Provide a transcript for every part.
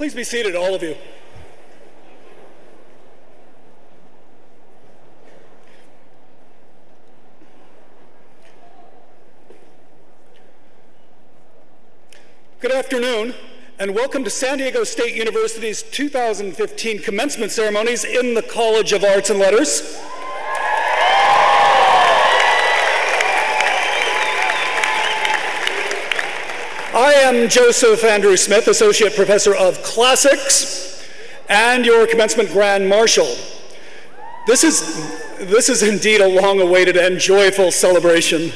Please be seated, all of you. Good afternoon, and welcome to San Diego State University's 2015 commencement ceremonies in the College of Arts and Letters. I am Joseph Andrew Smith, Associate Professor of Classics and your Commencement Grand Marshal. This is indeed a long-awaited and joyful celebration,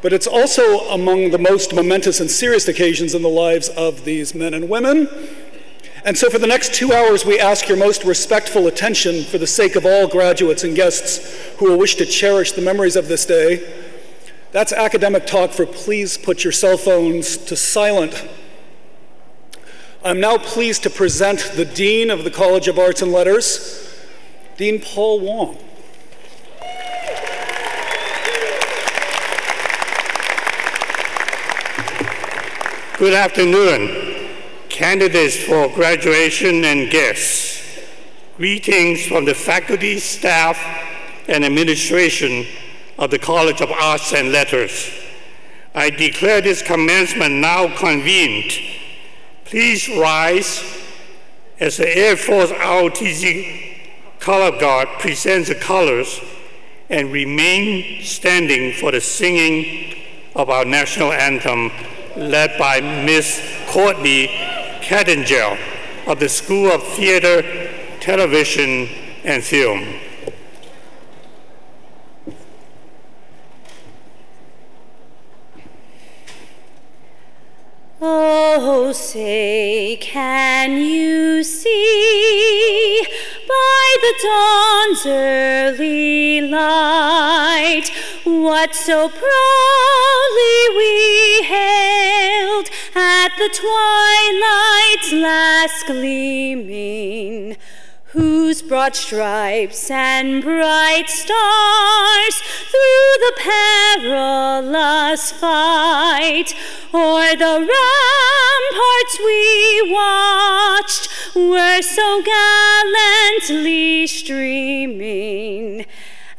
but it's also among the most momentous and serious occasions in the lives of these men and women. And so for the next 2 hours, we ask your most respectful attention for the sake of all graduates and guests who will wish to cherish the memories of this day. That's academic talk for please put your cell phones to silent. I'm now pleased to present the Dean of the College of Arts and Letters, Dean Paul Wong. Good afternoon, candidates for graduation and guests. Greetings from the faculty, staff, and administration of the College of Arts and Letters. I declare this commencement now convened. Please rise as the Air Force ROTC Color Guard presents the colors and remain standing for the singing of our national anthem, led by Ms. Courtney Cattengel of the School of Theater, Television, and Film. Oh, say, can you see by the dawn's early light what so proudly we hailed at the twilight's last gleaming, whose broad stripes and bright stars through the perilous fight o'er the ramparts we watched were so gallantly streaming.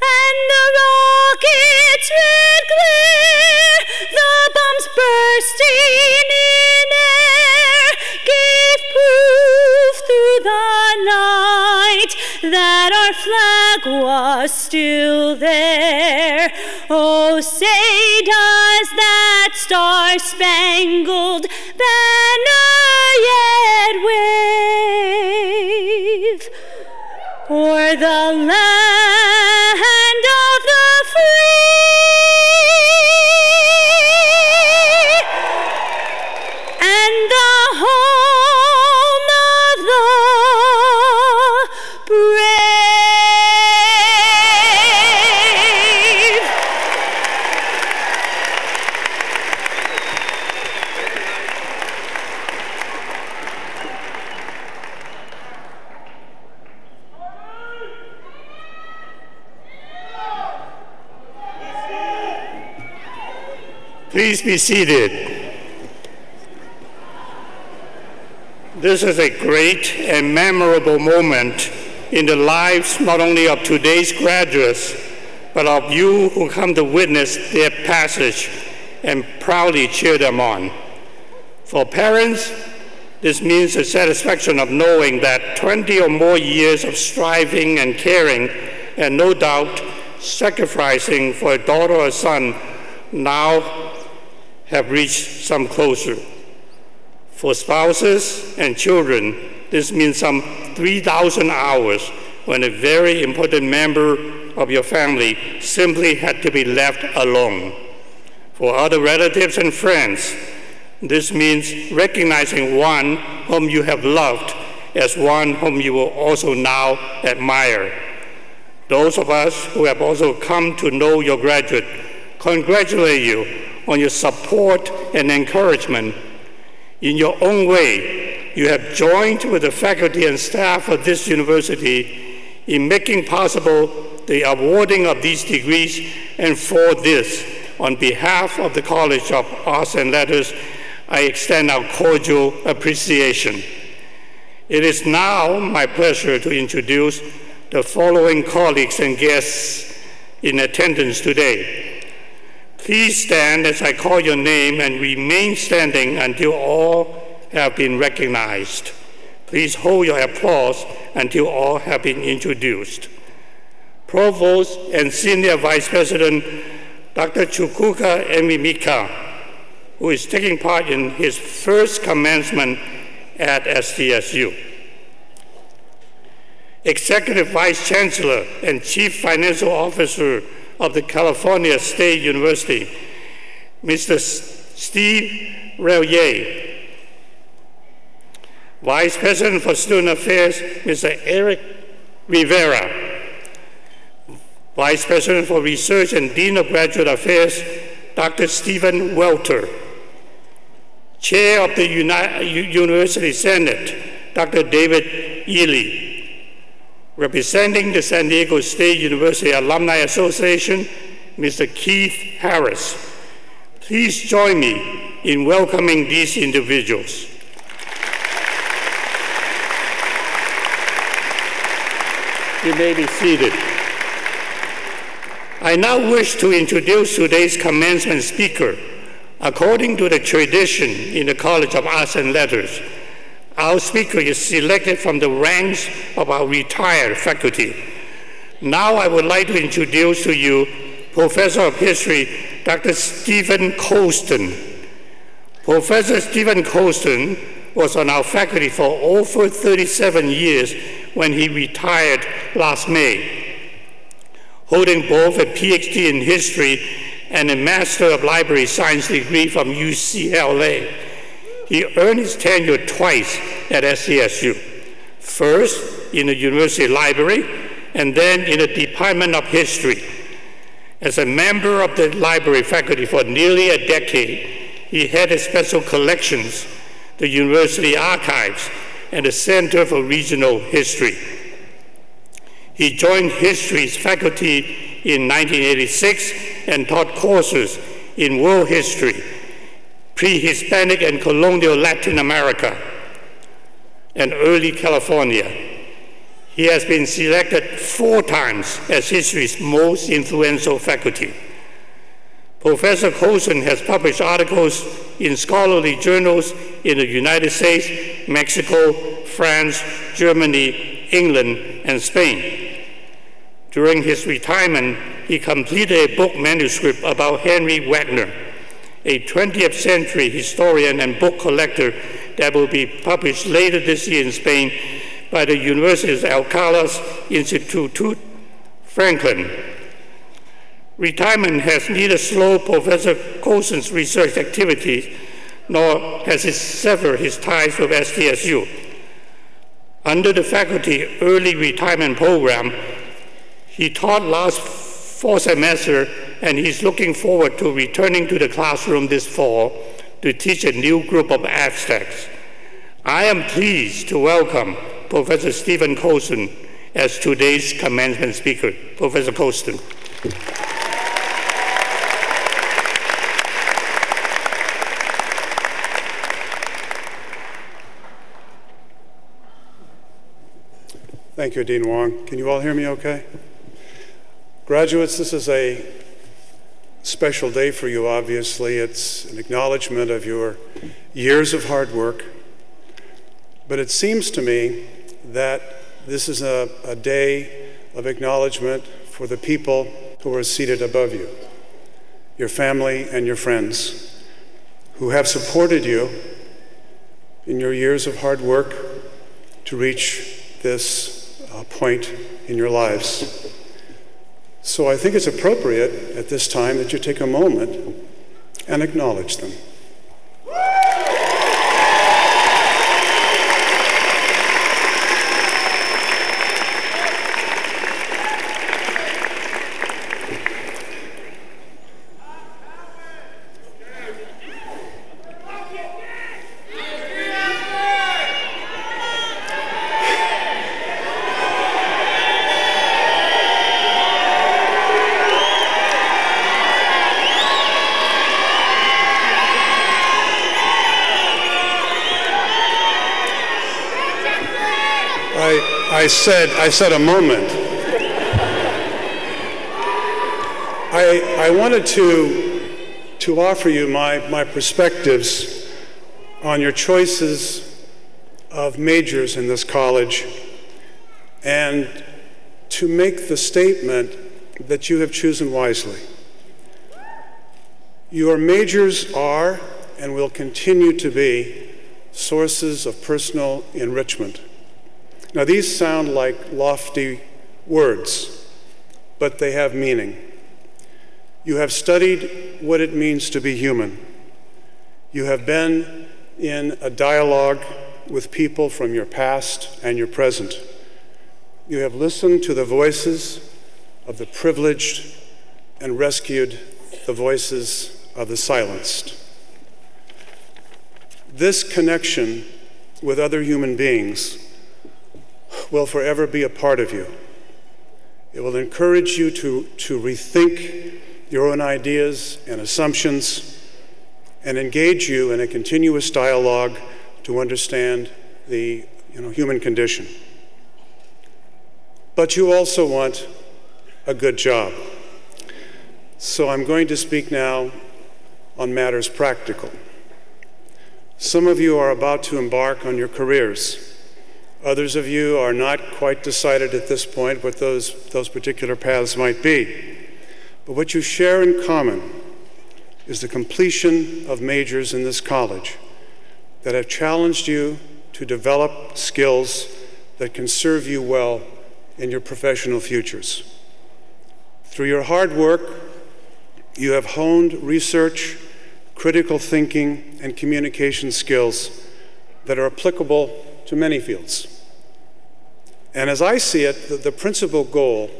And the rocket's red glare, the bombs bursting in air, gave proof through the night that our flag was still there. Oh, say does that star-spangled banner yet wave o'er the land of the free and the home of the brave? Please be seated. This is a great and memorable moment in the lives not only of today's graduates, but of you who come to witness their passage and proudly cheer them on. For parents, this means the satisfaction of knowing that 20 or more years of striving and caring, and no doubt sacrificing for a daughter or son, now have reached some closure. For spouses and children, this means some 3,000 hours when a very important member of your family simply had to be left alone. For other relatives and friends, this means recognizing one whom you have loved as one whom you will also now admire. Those of us who have also come to know your graduate congratulate you on your support and encouragement. In your own way, you have joined with the faculty and staff of this university in making possible the awarding of these degrees, and for this, on behalf of the College of Arts and Letters, I extend our cordial appreciation. It is now my pleasure to introduce the following colleagues and guests in attendance today. Please stand as I call your name and remain standing until all have been recognized. Please hold your applause until all have been introduced. Provost and Senior Vice President Dr. Chukwuka Emimika, who is taking part in his first commencement at SDSU. Executive Vice Chancellor and Chief Financial Officer of the California State University, Mr. Steve Rellier. Vice President for Student Affairs, Mr. Eric Rivera. Vice President for Research and Dean of Graduate Affairs, Dr. Stephen Welter. Chair of the University Senate, Dr. David Ely. Representing the San Diego State University Alumni Association, Mr. Keith Harris. Please join me in welcoming these individuals. You may be seated. I now wish to introduce today's commencement speaker. According to the tradition in the College of Arts and Letters, our speaker is selected from the ranks of our retired faculty. Now I would like to introduce to you Professor of History, Dr. Stephen Colston. Professor Stephen Colston was on our faculty for over 37 years when he retired last May, holding both a PhD in history and a Master of Library Science degree from UCLA. He earned his tenure twice at SDSU, first in the University Library and then in the Department of History. As a member of the library faculty for nearly a decade, he headed special collections, the University Archives, and the Center for Regional History. He joined History's faculty in 1986 and taught courses in world history, pre-Hispanic and colonial Latin America, and early California. He has been selected 4 times as history's most influential faculty. Professor Colston has published articles in scholarly journals in the United States, Mexico, France, Germany, England, and Spain. During his retirement, he completed a book manuscript about Henry Wagner, a 20th century historian and book collector that will be published later this year in Spain by the University's Alcala's Institute Franklin. Retirement has neither slowed Professor Colston's research activities nor has it severed his ties with SDSU. Under the faculty early retirement program, he taught last fall semester, and he's looking forward to returning to the classroom this fall to teach a new group of abstracts. I am pleased to welcome Professor Stephen Colston as today's commencement speaker. Professor Colston. Thank you, Dean Wong. Can you all hear me okay? Graduates, this is a special day for you, obviously. It's an acknowledgement of your years of hard work. But it seems to me that this is a day of acknowledgement for the people who are seated above you, your family and your friends, who have supported you in your years of hard work to reach this point in your lives. So I think it's appropriate at this time that you take a moment and acknowledge them. I said a moment. I wanted to offer you my perspectives on your choices of majors in this college and to make the statement that you have chosen wisely. Your majors are and will continue to be sources of personal enrichment. Now, these sound like lofty words, but they have meaning. You have studied what it means to be human. You have been in a dialogue with people from your past and your present. You have listened to the voices of the privileged and rescued the voices of the silenced. This connection with other human beings will forever be a part of you. It will encourage you to rethink your own ideas and assumptions and engage you in a continuous dialogue to understand the human condition. But you also want a good job. So I'm going to speak now on matters practical. Some of you are about to embark on your careers. Others of you are not quite decided at this point what those particular paths might be. But what you share in common is the completion of majors in this college that have challenged you to develop skills that can serve you well in your professional futures. Through your hard work, you have honed research, critical thinking, and communication skills that are applicable to many fields. And as I see it, the principal goal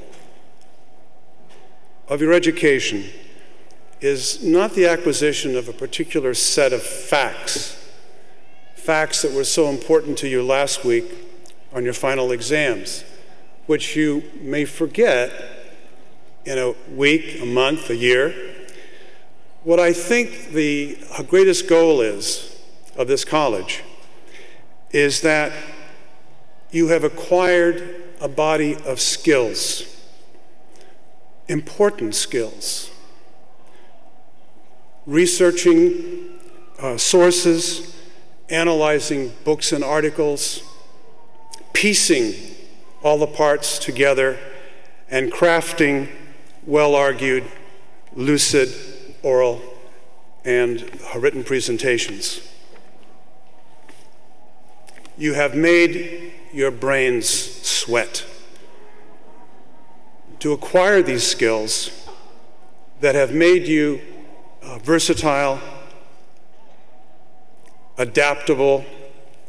of your education is not the acquisition of a particular set of facts that were so important to you last week on your final exams, which you may forget in a week, a month, a year. What I think the greatest goal is of this college is that you have acquired a body of skills, important skills, researching sources, analyzing books and articles, piecing all the parts together, and crafting well-argued, lucid, oral, and written presentations. You have made your brains sweat to acquire these skills that have made you versatile, adaptable,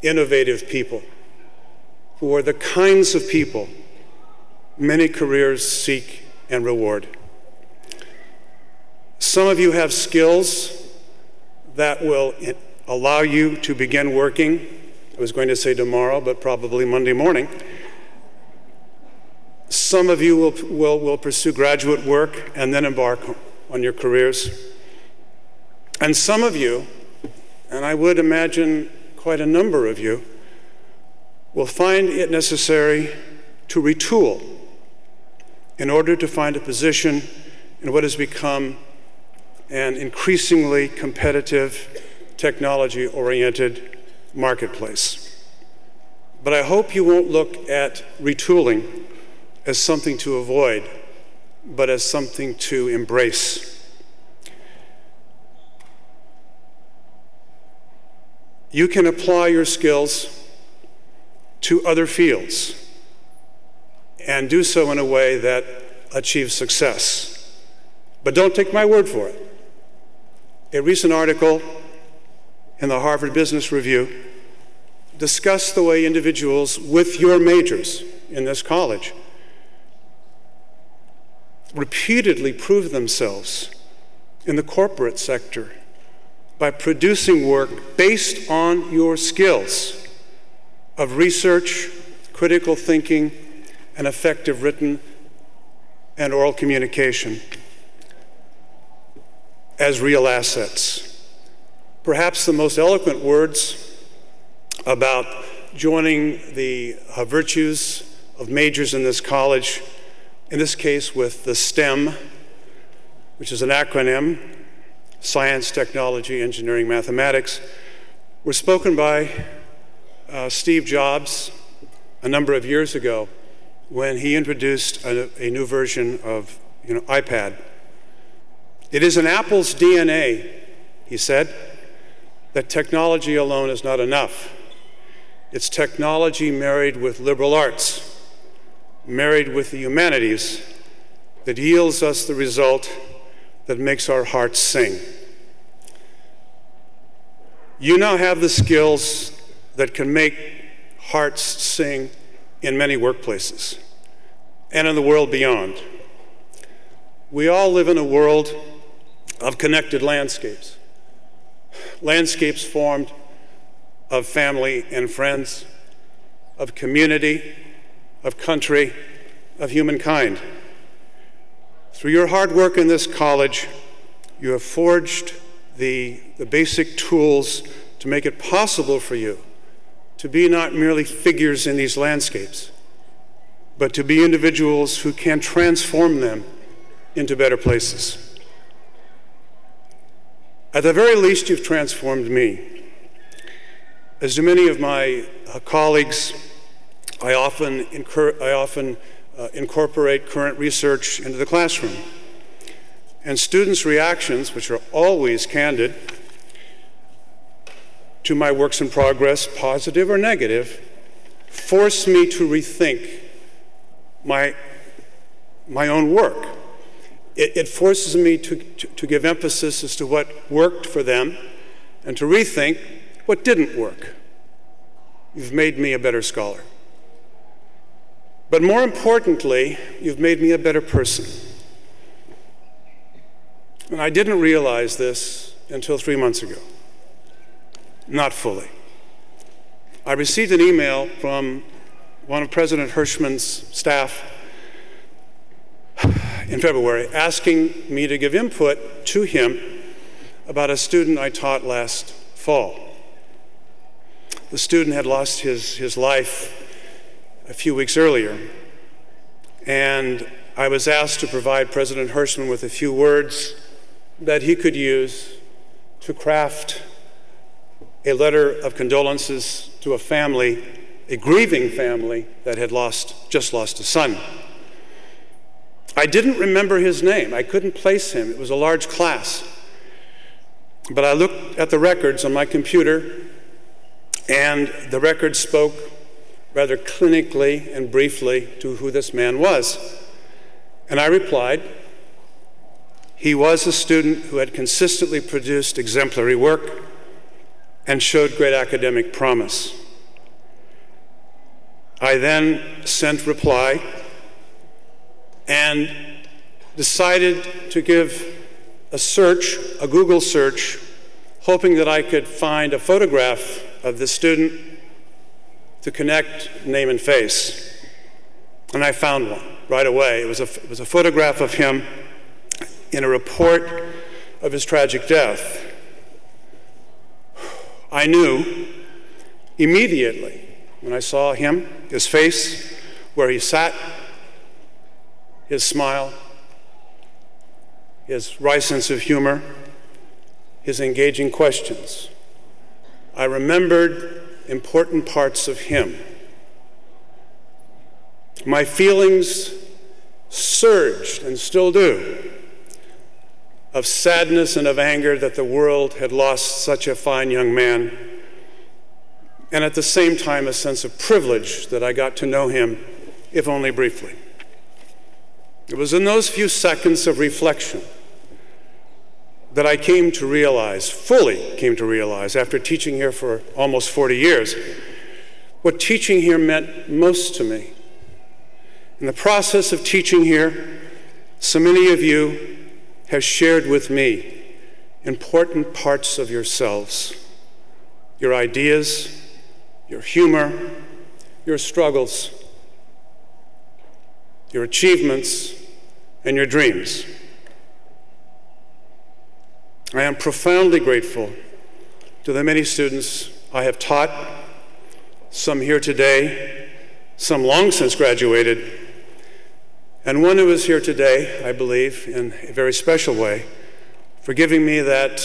innovative people who are the kinds of people many careers seek and reward. Some of you have skills that will allow you to begin working, I was going to say tomorrow, but probably Monday morning. Some of you will pursue graduate work and then embark on your careers. And some of you, and I would imagine quite a number of you, will find it necessary to retool in order to find a position in what has become an increasingly competitive, technology-oriented marketplace. But I hope you won't look at retooling as something to avoid, but as something to embrace. You can apply your skills to other fields and do so in a way that achieves success. But don't take my word for it. A recent article in the Harvard Business Review discussed the way individuals with your majors in this college repeatedly prove themselves in the corporate sector by producing work based on your skills of research, critical thinking, and effective written and oral communication as real assets. Perhaps the most eloquent words about joining the virtues of majors in this college, in this case with the STEM, which is an acronym, Science, Technology, Engineering, Mathematics, were spoken by Steve Jobs a number of years ago when he introduced a new version of iPad. It is in Apple's DNA, he said, that technology alone is not enough. It's technology married with liberal arts, married with the humanities, that yields us the result that makes our hearts sing. You now have the skills that can make hearts sing in many workplaces and in the world beyond. We all live in a world of connected landscapes. Landscapes formed of family and friends, of community, of country, of humankind. Through your hard work in this college, you have forged the basic tools to make it possible for you to be not merely figures in these landscapes, but to be individuals who can transform them into better places. At the very least, you've transformed me. As do many of my colleagues, I often incorporate current research into the classroom. And students' reactions, which are always candid, to my works in progress, positive or negative, force me to rethink my own work. It forces me to give emphasis as to what worked for them and to rethink what didn't work. You've made me a better scholar. But more importantly, you've made me a better person. And I didn't realize this until 3 months ago. Not fully. I received an email from one of President Hirschman's staff in February asking me to give input to him about a student I taught last fall. The student had lost his life a few weeks earlier, and I was asked to provide President Hirschman with a few words that he could use to craft a letter of condolences to a family, a grieving family that had just lost a son. I didn't remember his name. I couldn't place him. It was a large class. But I looked at the records on my computer, and the records spoke rather clinically and briefly to who this man was. And I replied, he was a student who had consistently produced exemplary work and showed great academic promise. I then sent reply and decided to give a Google search, hoping that I could find a photograph of this student to connect name and face. And I found one right away. It was a photograph of him in a report of his tragic death. I knew immediately when I saw him, his face, where he sat, his smile, his wry sense of humor, his engaging questions. I remembered important parts of him. My feelings surged, and still do, of sadness and of anger that the world had lost such a fine young man, and at the same time a sense of privilege that I got to know him, if only briefly. It was in those few seconds of reflection that I came to realize, fully came to realize, after teaching here for almost 40 years, what teaching here meant most to me. In the process of teaching here, so many of you have shared with me important parts of yourselves, your ideas, your humor, your struggles, your achievements, and your dreams. I am profoundly grateful to the many students I have taught, some here today, some long since graduated, and one who is here today, I believe, in a very special way, for giving me that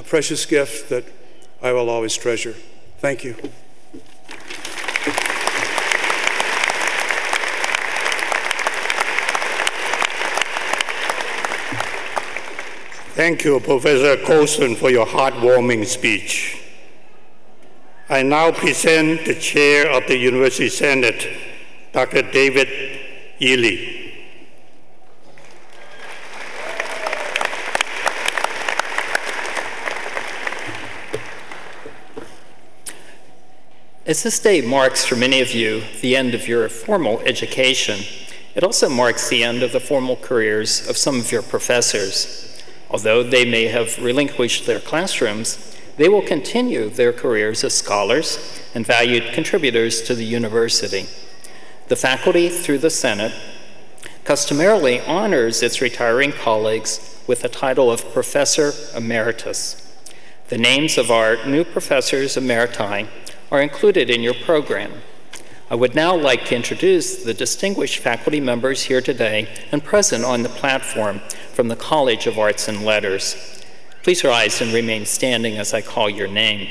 precious gift that I will always treasure. Thank you. Thank you, Professor Colson, for your heartwarming speech. I now present the Chair of the University Senate, Dr. David Ely. As this day marks for many of you the end of your formal education, it also marks the end of the formal careers of some of your professors. Although they may have relinquished their classrooms, they will continue their careers as scholars and valued contributors to the university. The faculty, through the Senate, customarily honors its retiring colleagues with the title of Professor Emeritus. The names of our new professors emeriti are included in your program. I would now like to introduce the distinguished faculty members here today and present on the platform from the College of Arts and Letters. Please rise and remain standing as I call your name.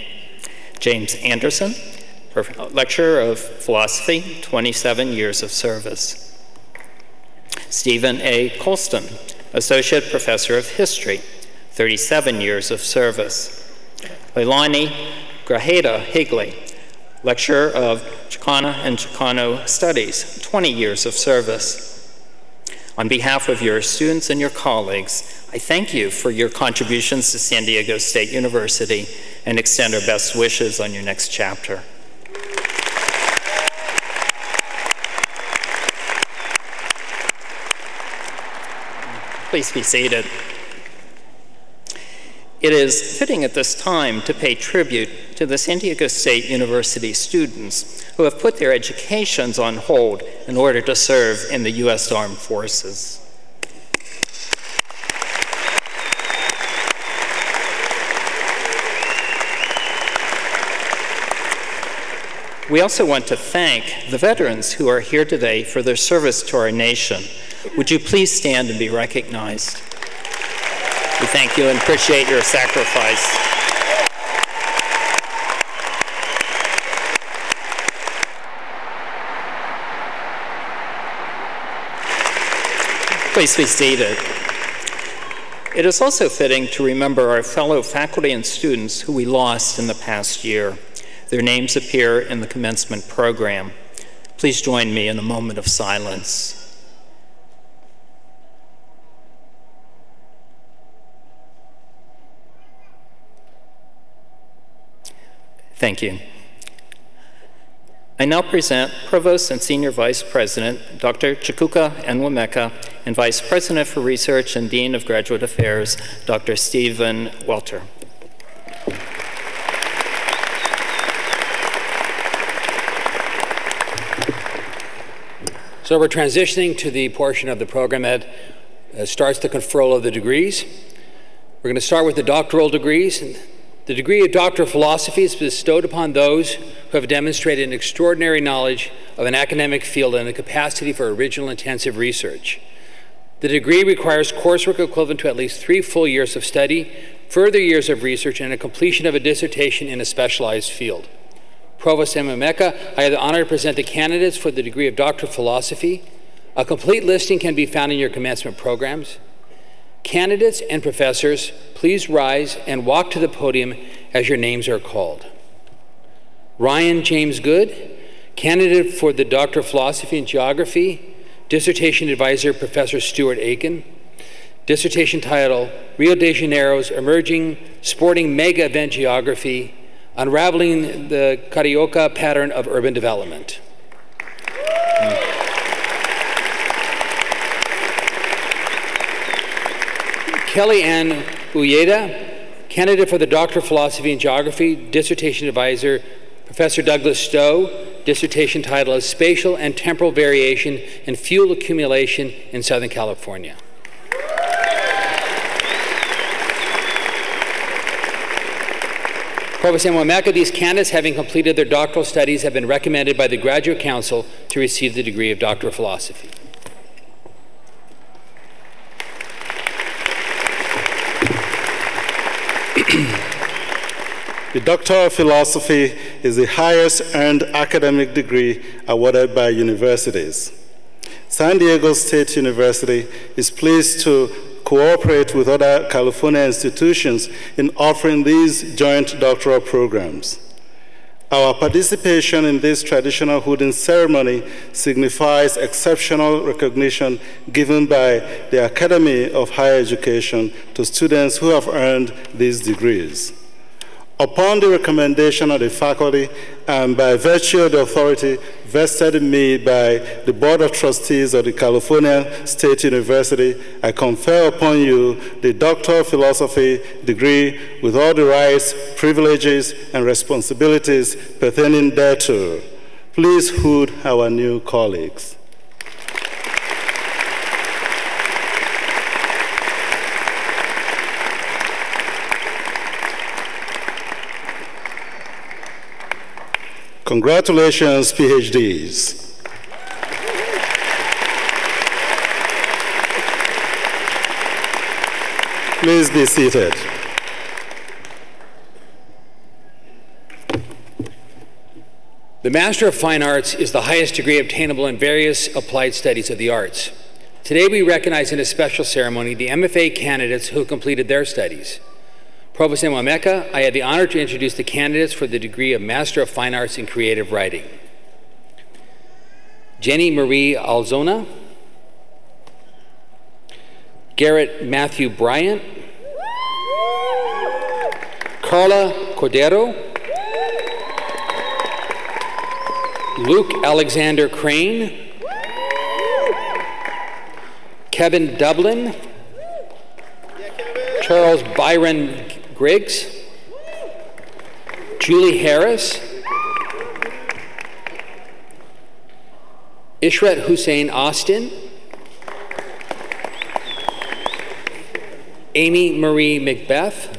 James Anderson, Lecturer of Philosophy, 27 years of service. Stephen A. Colston, Associate Professor of History, 37 years of service. Leilani Grajeda Higley, Lecturer of Chicana and Chicano Studies, 20 years of service. On behalf of your students and your colleagues, I thank you for your contributions to San Diego State University and extend our best wishes on your next chapter. Please be seated. It is fitting at this time to pay tribute to the San Diego State University students who have put their educations on hold in order to serve in the U.S. Armed Forces. We also want to thank the veterans who are here today for their service to our nation. Would you please stand and be recognized? We thank you and appreciate your sacrifice. Please be seated. It is also fitting to remember our fellow faculty and students who we lost in the past year. Their names appear in the commencement program. Please join me in a moment of silence. Thank you. I now present Provost and Senior Vice President, Dr. Chukwuka Enwemeka, and Vice President for Research and Dean of Graduate Affairs, Dr. Stephen Welter. So we're transitioning to the portion of the program that starts the conferral of the degrees. We're going to start with the doctoral degrees. The degree of Doctor of Philosophy is bestowed upon those who have demonstrated an extraordinary knowledge of an academic field and a capacity for original intensive research. The degree requires coursework equivalent to at least 3 full years of study, further years of research, and a completion of a dissertation in a specialized field. Provost Enwemeka, I have the honor to present the candidates for the degree of Doctor of Philosophy. A complete listing can be found in your commencement programs. Candidates and professors, please rise and walk to the podium as your names are called. Ryan James Good, candidate for the Doctor of Philosophy and Geography, dissertation advisor, Professor Stuart Aiken. Dissertation title, Rio de Janeiro's Emerging Sporting Mega Event Geography, Unraveling the Carioca Pattern of Urban Development. Kelly Ann Uyeda, candidate for the Doctor of Philosophy and Geography, dissertation advisor, Professor Douglas Stowe, dissertation title is Spatial and Temporal Variation in Fuel Accumulation in Southern California. Provost Mwameka, these candidates, having completed their doctoral studies, have been recommended by the Graduate Council to receive the degree of Doctor of Philosophy. The Doctor of Philosophy is the highest earned academic degree awarded by universities. San Diego State University is pleased to cooperate with other California institutions in offering these joint doctoral programs. Our participation in this traditional hooding ceremony signifies exceptional recognition given by the Academy of Higher Education to students who have earned these degrees. Upon the recommendation of the faculty and by virtue of the authority vested in me by the Board of Trustees of the California State University, I confer upon you the Doctor of Philosophy degree with all the rights, privileges, and responsibilities pertaining thereto. Please hood our new colleagues. Congratulations, PhDs. Please be seated. The Master of Fine Arts is the highest degree obtainable in various applied studies of the arts. Today we recognize in a special ceremony the MFA candidates who completed their studies. Provost Mwameka, I have the honor to introduce the candidates for the degree of Master of Fine Arts in Creative Writing. Jenny Marie Alzona, Garrett Matthew Bryant, Carla Cordero, Luke Alexander Crane, Kevin Dublin, Charles Byron Griggs, Julie Harris, Ishrat Hussein Austin, Amy Marie Macbeth,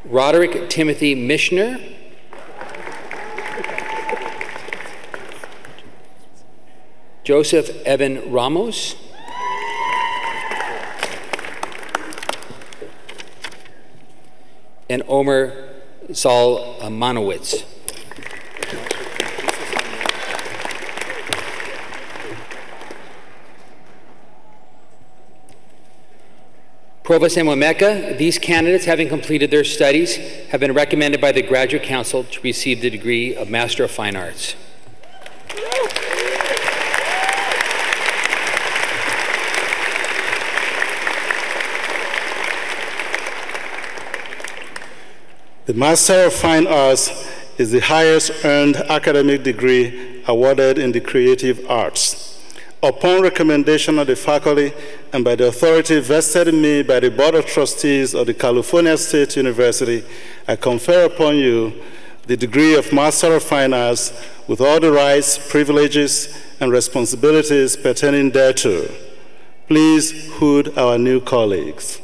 Roderick Timothy Mishner, Joseph Evan Ramos, and Omer Zalmanowitz. Provost Mwameka, these candidates, having completed their studies, have been recommended by the Graduate Council to receive the degree of Master of Fine Arts. The Master of Fine Arts is the highest earned academic degree awarded in the creative arts. Upon recommendation of the faculty and by the authority vested in me by the Board of Trustees of the California State University, I confer upon you the degree of Master of Fine Arts with all the rights, privileges, and responsibilities pertaining thereto. Please hood our new colleagues.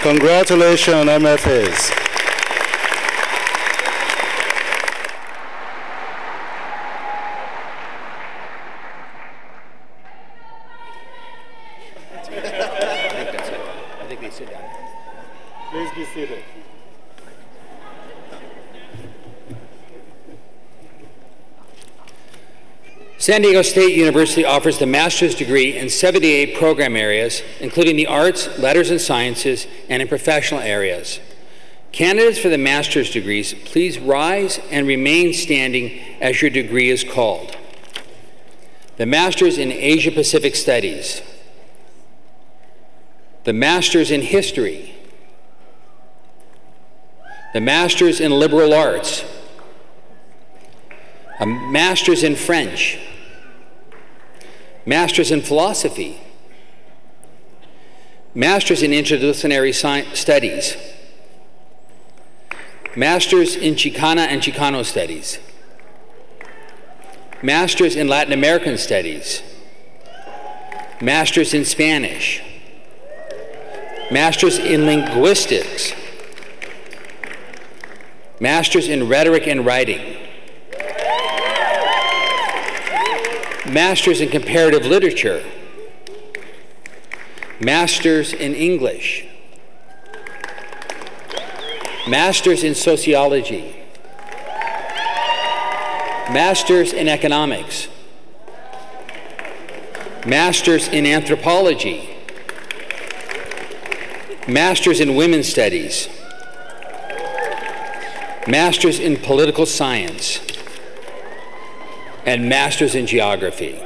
Congratulations, MFAs. I think they sit down. Please be seated. San Diego State University offers the master's degree in 78 program areas, including the arts, letters and sciences, and in professional areas. Candidates for the master's degrees, please rise and remain standing as your degree is called. The the Master's in Asia Pacific Studies, the Master's in History, the Master's in Liberal Arts, a Master's in French, Master's in Philosophy, Master's in Interdisciplinary Studies, Master's in Chicana and Chicano Studies, Master's in Latin American Studies, Master's in Spanish, Master's in Linguistics, Master's in Rhetoric and Writing, Master's in Comparative Literature, Master's in English, Master's in Sociology, Master's in Economics, Master's in Anthropology, Master's in Women's Studies, Master's in Political Science, and Master's in Geography.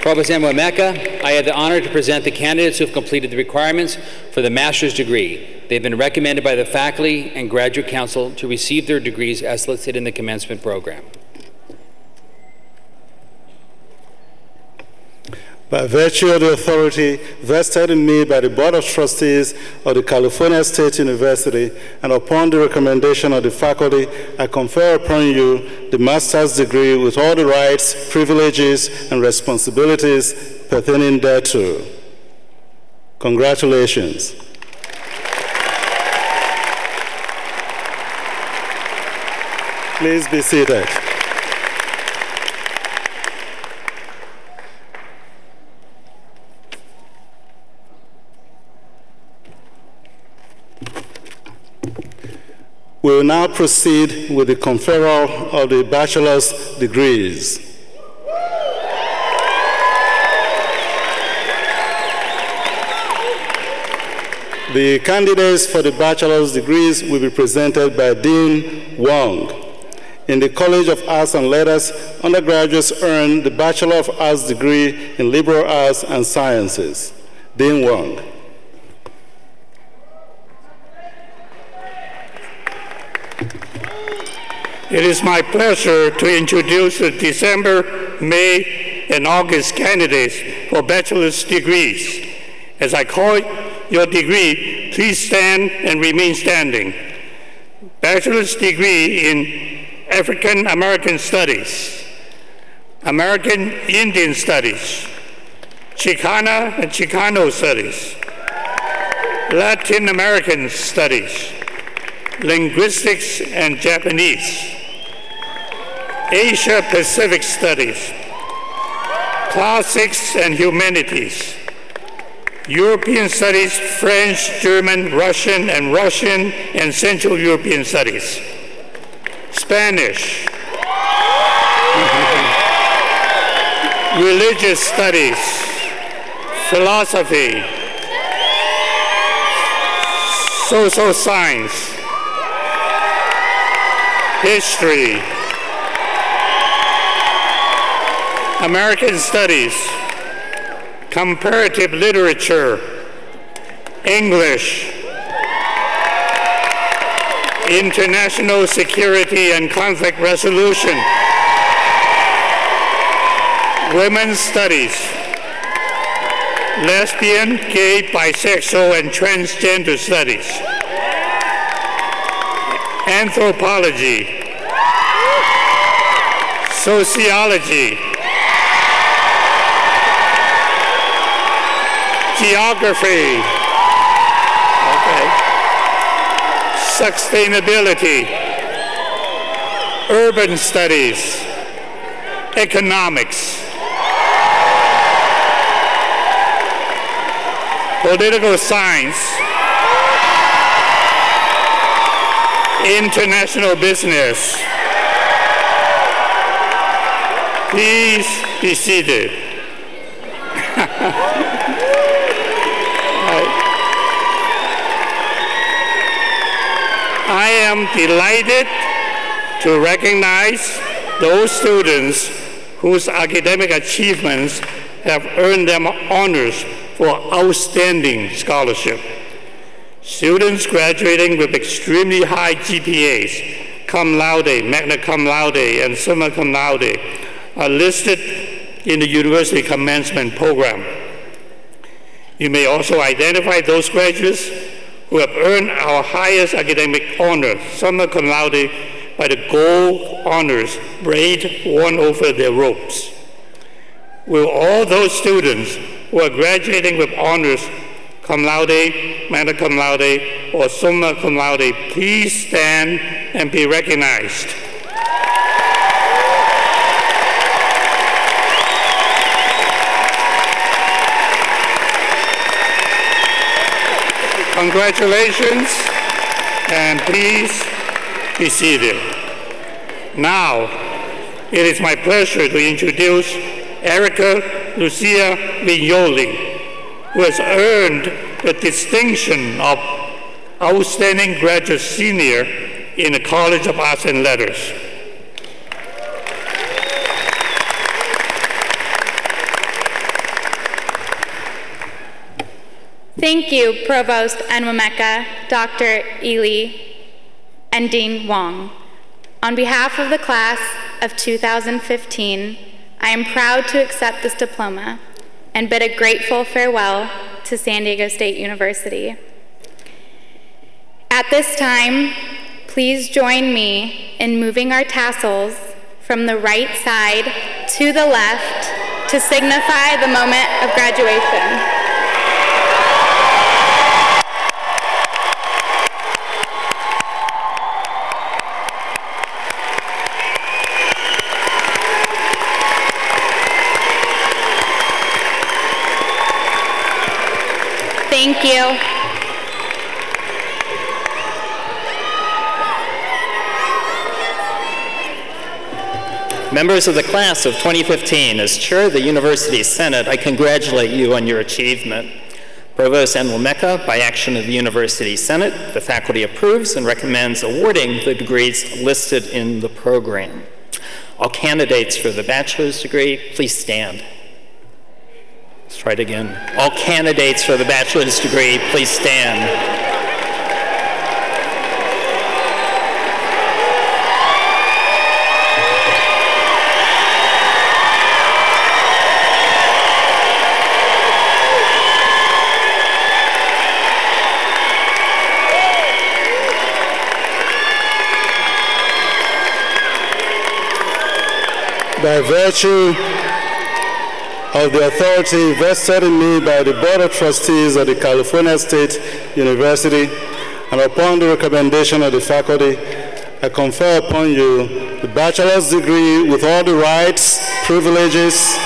Provost Mwameka, I have the honor to present the candidates who have completed the requirements for the master's degree. They've been recommended by the faculty and graduate council to receive their degrees as listed in the commencement program. By virtue of the authority vested in me by the Board of Trustees of the California State University, and upon the recommendation of the faculty, I confer upon you the master's degree with all the rights, privileges, and responsibilities pertaining thereto. Congratulations. Please be seated. We will now proceed with the conferral of the bachelor's degrees. The candidates for the bachelor's degrees will be presented by Dean Wong. In the College of Arts and Letters, undergraduates earn the Bachelor of Arts degree in Liberal Arts and Sciences. Dean Wong. It is my pleasure to introduce the December, May, and August candidates for bachelor's degrees. As I call your degree, please stand and remain standing. Bachelor's degree in African American Studies, American Indian Studies, Chicana and Chicano Studies, Latin American Studies, Linguistics and Japanese, Asia Pacific Studies, Classics and Humanities, European Studies, French, German, Russian and Central European Studies, Spanish, Religious Studies, Philosophy, Social Science, History, American Studies, Comparative Literature, English, International Security and Conflict Resolution, Women's Studies, Lesbian, Gay, Bisexual, and Transgender Studies, Anthropology, Sociology, Geography, Sustainability, Urban Studies, Economics, Political Science, International Business. Please be seated. I am delighted to recognize those students whose academic achievements have earned them honors for outstanding scholarship. Students graduating with extremely high GPAs, cum laude, magna cum laude, and summa cum laude, are listed in the university commencement program. You may also identify those graduates who have earned our highest academic honor, summa cum laude, by the gold honors braid worn over their robes. Will all those students who are graduating with honors, cum laude, magna cum laude, or summa cum laude, please stand and be recognized. Congratulations, and please be seated. Now, it is my pleasure to introduce Erica Lucia Vignoli, who has earned the distinction of Outstanding Graduate Senior in the College of Arts and Letters. Thank you, Provost Enwemeka, Dr. Ely, and Dean Wong. On behalf of the class of 2015, I am proud to accept this diploma and bid a grateful farewell to San Diego State University. At this time, please join me in moving our tassels from the right side to the left to signify the moment of graduation. Thank you. Members of the class of 2015, as chair of the University Senate, I congratulate you on your achievement. Provost Enwemeka, by action of the University Senate, the faculty approves and recommends awarding the degrees listed in the program. All candidates for the bachelor's degree, please stand. Let's try it again. All candidates for the bachelor's degree, please stand. By virtue of the authority vested in me by the Board of Trustees of the California State University, and upon the recommendation of the faculty, I confer upon you the bachelor's degree with all the rights, privileges,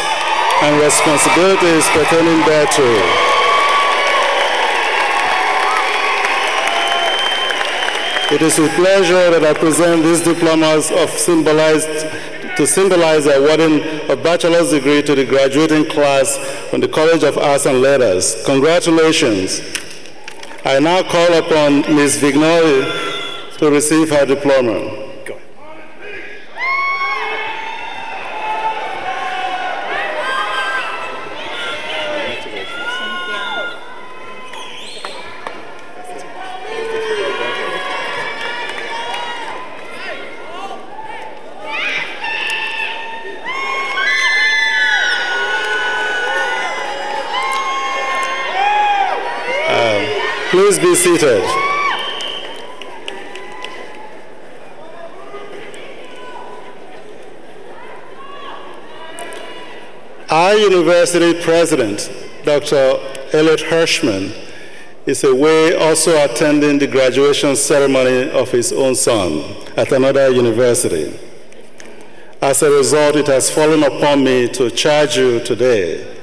and responsibilities pertaining thereto. It is with pleasure that I present these diplomas to symbolize the awarding of bachelor's degree to the graduating class from the College of Arts and Letters. Congratulations. I now call upon Ms. Vignoli to receive her diploma. Please be seated. Our university president, Dr. Elliot Hirschman, is away also attending the graduation ceremony of his own son at another university. As a result, it has fallen upon me to charge you today.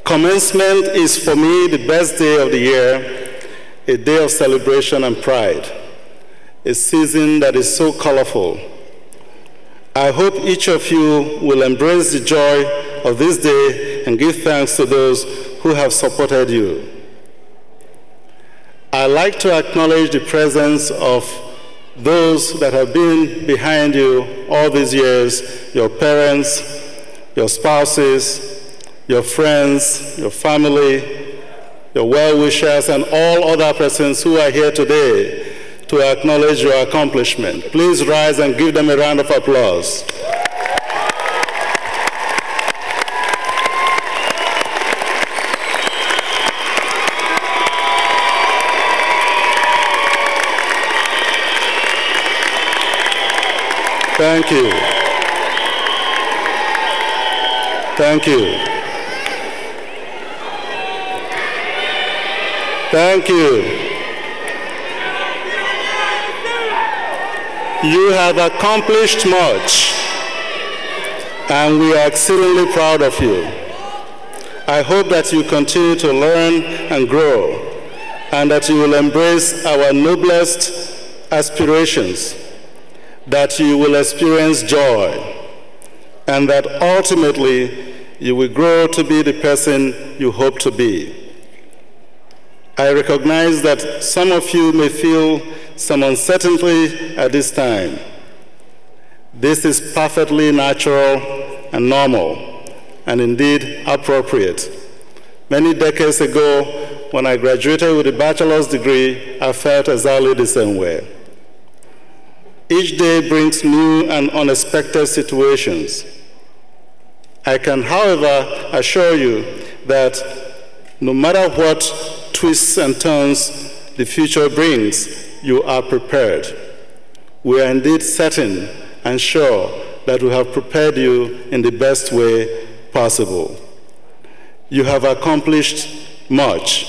Commencement is for me the best day of the year, a day of celebration and pride, a season that is so colorful. I hope each of you will embrace the joy of this day and give thanks to those who have supported you. I'd like to acknowledge the presence of those that have been behind you all these years, your parents, your spouses, your friends, your family, your well-wishers, and all other persons who are here today to acknowledge your accomplishment. Please rise and give them a round of applause. Thank you. Thank you. Thank you. You have accomplished much, and we are exceedingly proud of you. I hope that you continue to learn and grow, and that you will embrace our noblest aspirations, that you will experience joy, and that ultimately you will grow to be the person you hope to be. I recognize that some of you may feel some uncertainty at this time. This is perfectly natural and normal, and indeed appropriate. Many decades ago, when I graduated with a bachelor's degree, I felt exactly the same way. Each day brings new and unexpected situations. I can, however, assure you that no matter what twists and turns the future brings, you are prepared. We are indeed certain and sure that we have prepared you in the best way possible. You have accomplished much.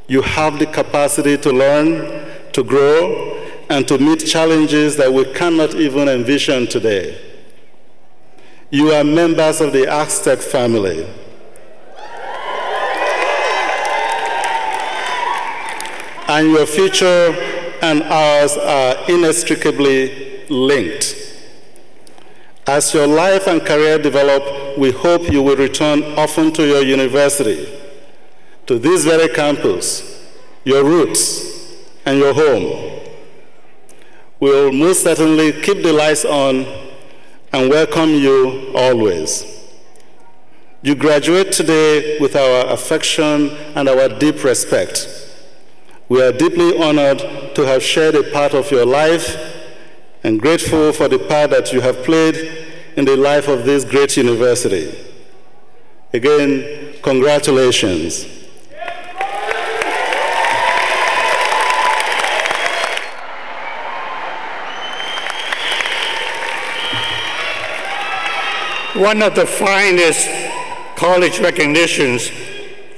You have the capacity to learn, to grow, and to meet challenges that we cannot even envision today. You are members of the Aztec family. And your future and ours are inextricably linked. As your life and career develop, we hope you will return often to your university, to this very campus, your roots, and your home. We will most certainly keep the lights on and welcome you always. You graduate today with our affection and our deep respect. We are deeply honored to have shared a part of your life and grateful for the part that you have played in the life of this great university. Again, congratulations. One of the finest college recognitions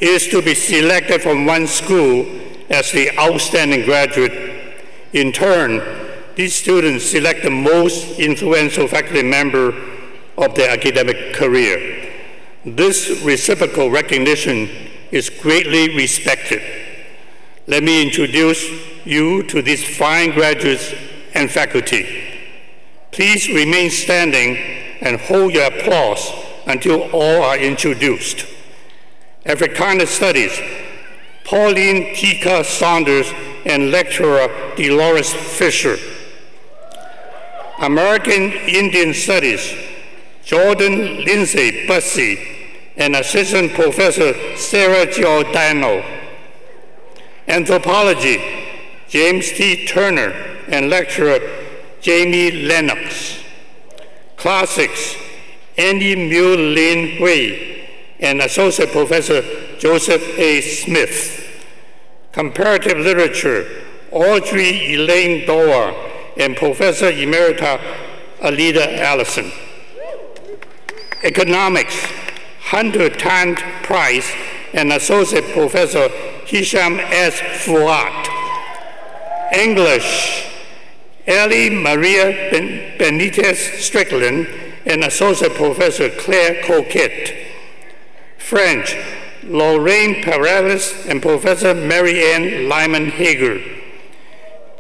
is to be selected from one school as the outstanding graduate. In turn, these students select the most influential faculty member of their academic career. This reciprocal recognition is greatly respected. Let me introduce you to these fine graduates and faculty. Please remain standing and hold your applause until all are introduced. Africana Studies, Pauline Tika Saunders and lecturer Dolores Fisher. American Indian Studies, Jordan Lindsay Bussey and Assistant Professor Sarah Giordano. Anthropology, James T. Turner and lecturer Jamie Lennox. Classics, Andy Mu-Lin Hui and Associate Professor Joseph A. Smith. Comparative Literature, Audrey Elaine Doerr and Professor Emerita Alida Allison. Economics, Hunter Tant Price and Associate Professor Hisham S. Fuad. English, Ellie Maria Benitez Strickland and Associate Professor Claire Coquette. French, Lorraine Paredes and Professor Mary Ann Lyman Hager.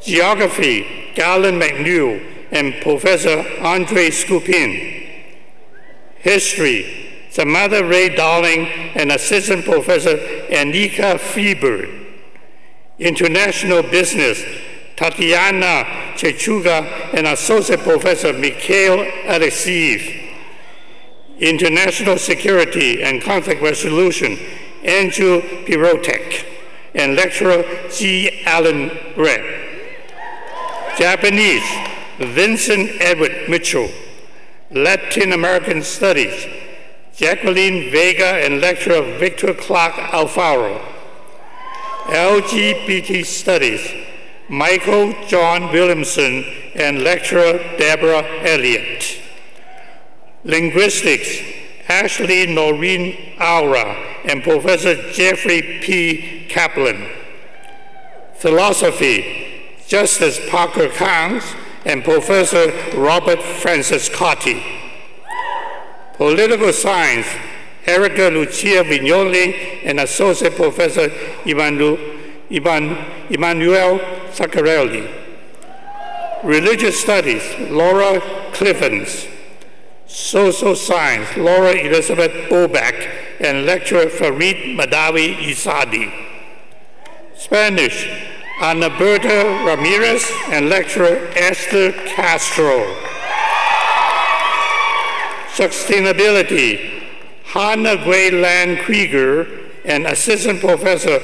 Geography, Galen McNeil and Professor Andre Skupin. History, Samantha Ray Darling and Assistant Professor Anika Freeberg. International Business, Tatiana Chechuga, and Associate Professor Mikhail Alexeyev. International Security and Conflict Resolution, Andrew Pirotek, and Lecturer G. Allen Brett. Japanese, Vincent Edward Mitchell. Latin American Studies, Jacqueline Vega and Lecturer Victor Clark Alfaro. LGBT Studies, Michael John Williamson and Lecturer Deborah Elliott. Linguistics, Ashley Noreen Aura and Professor Jeffrey P. Kaplan. Philosophy, Justice Parker Counts and Professor Robert Francis Cotti. Political Science, Erica Lucia Vignoli and Associate Professor Emmanuel Zaccarelli. Religious Studies, Laura Cliffens. Social Science, Laura Elizabeth Bobak and Lecturer Farid Madawi Isadi. Spanish, Ana Berta Ramirez and Lecturer Esther Castro. Sustainability, Hannah Grayland Krieger and Assistant Professor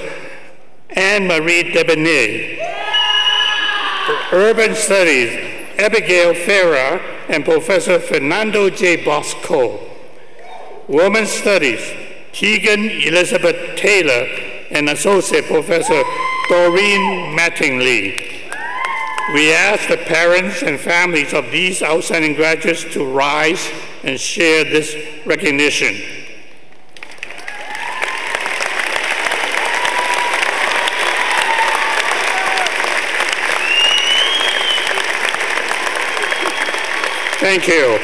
Anne-Marie Debenay. Urban Studies, Abigail Farah and Professor Fernando J. Bosco. Women's Studies, Keegan Elizabeth Taylor and Associate Professor Doreen Mattingly. We ask the parents and families of these outstanding graduates to rise and share this recognition. Thank you.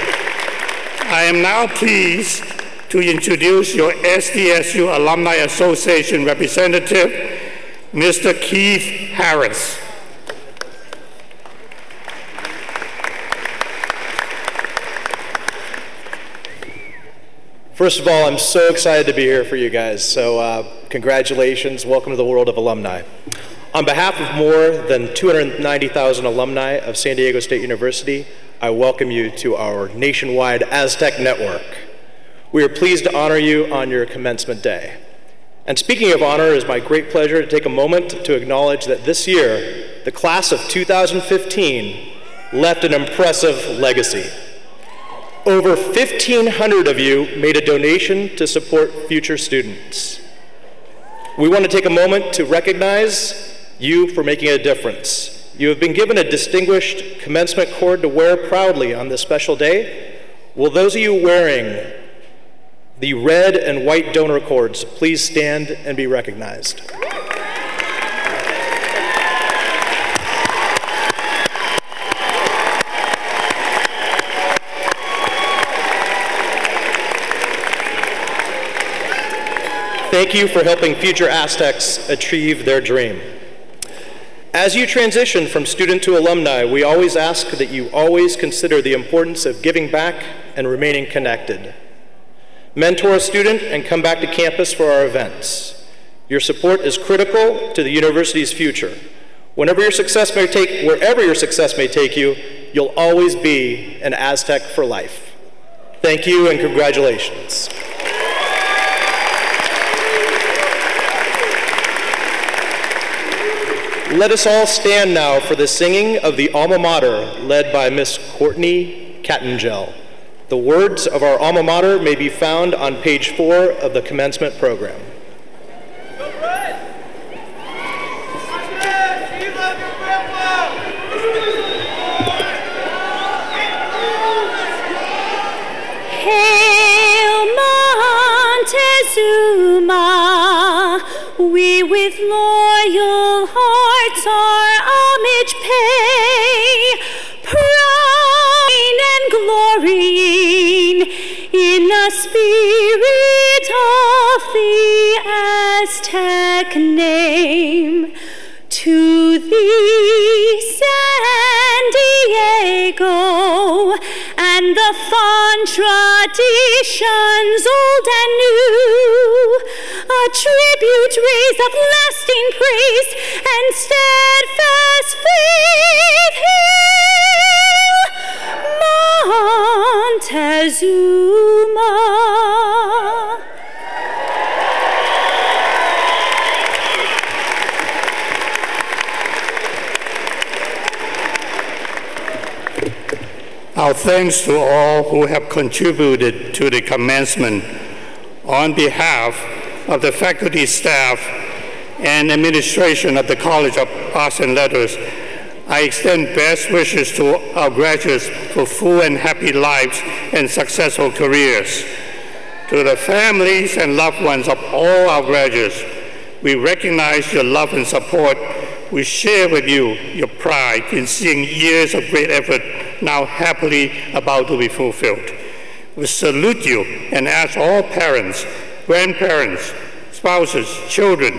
I am now pleased to introduce your SDSU Alumni Association representative, Mr. Keith Harris. First of all, I'm so excited to be here for you guys. So congratulations, welcome to the world of alumni. On behalf of more than 290,000 alumni of San Diego State University, I welcome you to our nationwide Aztec network. We are pleased to honor you on your commencement day. And speaking of honor, it is my great pleasure to take a moment to acknowledge that this year, the class of 2015 left an impressive legacy. Over 1,500 of you made a donation to support future students. We want to take a moment to recognize you for making a difference. You have been given a distinguished commencement cord to wear proudly on this special day. Will those of you wearing the red and white donor cords please stand and be recognized? Thank you for helping future Aztecs achieve their dream. As you transition from student to alumni, we always ask that you always consider the importance of giving back and remaining connected. Mentor a student and come back to campus for our events. Your support is critical to the university's future. Wherever your success may take you, you'll always be an Aztec for life. Thank you and congratulations. Let us all stand now for the singing of the alma mater led by Miss Courtney Cattengell. The words of our alma mater may be found on page 4 of the commencement program. Hail Montezuma, we with loyal hearts our homage pay, pride and glorying in the spirit of the Aztec name. To thee, San Diego, and the fond traditions old and new, a tribute raised of lasting praise and steadfast faith, Montezuma. Our thanks to all who have contributed to the commencement. On behalf of the faculty, staff, and administration of the College of Arts and Letters, I extend best wishes to our graduates for full and happy lives and successful careers. To the families and loved ones of all our graduates, we recognize your love and support. We share with you your pride in seeing years of great effort now happily about to be fulfilled. We salute you and ask all parents, grandparents, spouses, children,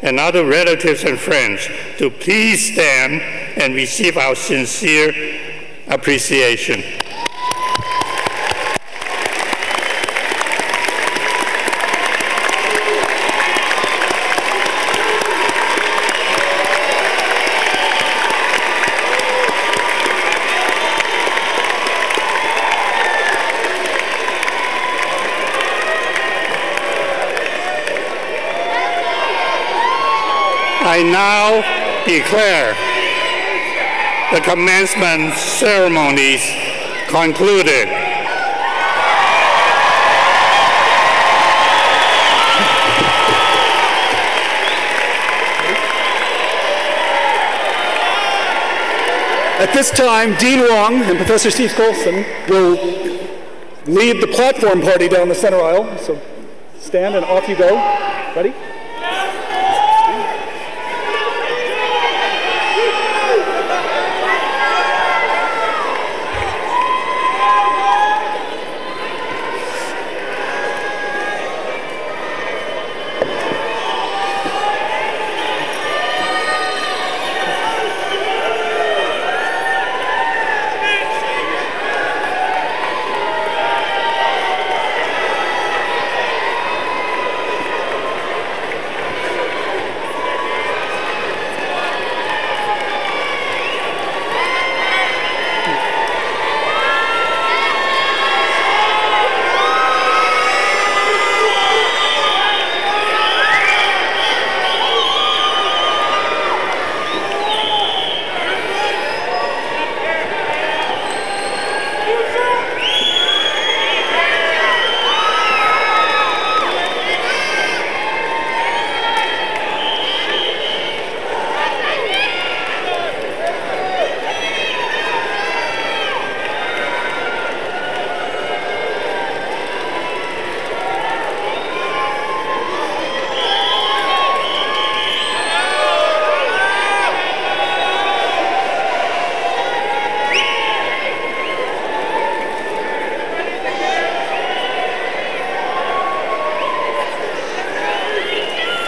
and other relatives and friends to please stand and receive our sincere appreciation. I now declare the commencement ceremonies concluded. At this time, Dean Wong and Professor Steve Colson will lead the platform party down the center aisle. So stand and off you go. Ready?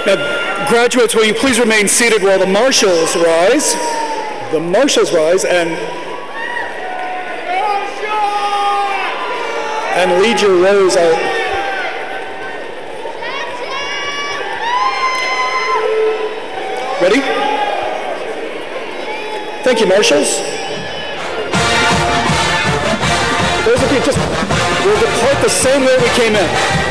Now, graduates, will you please remain seated while the marshals rise? The marshals rise and lead your rows out. Ready? Thank you, marshals. Those of you just will depart the same way we came in.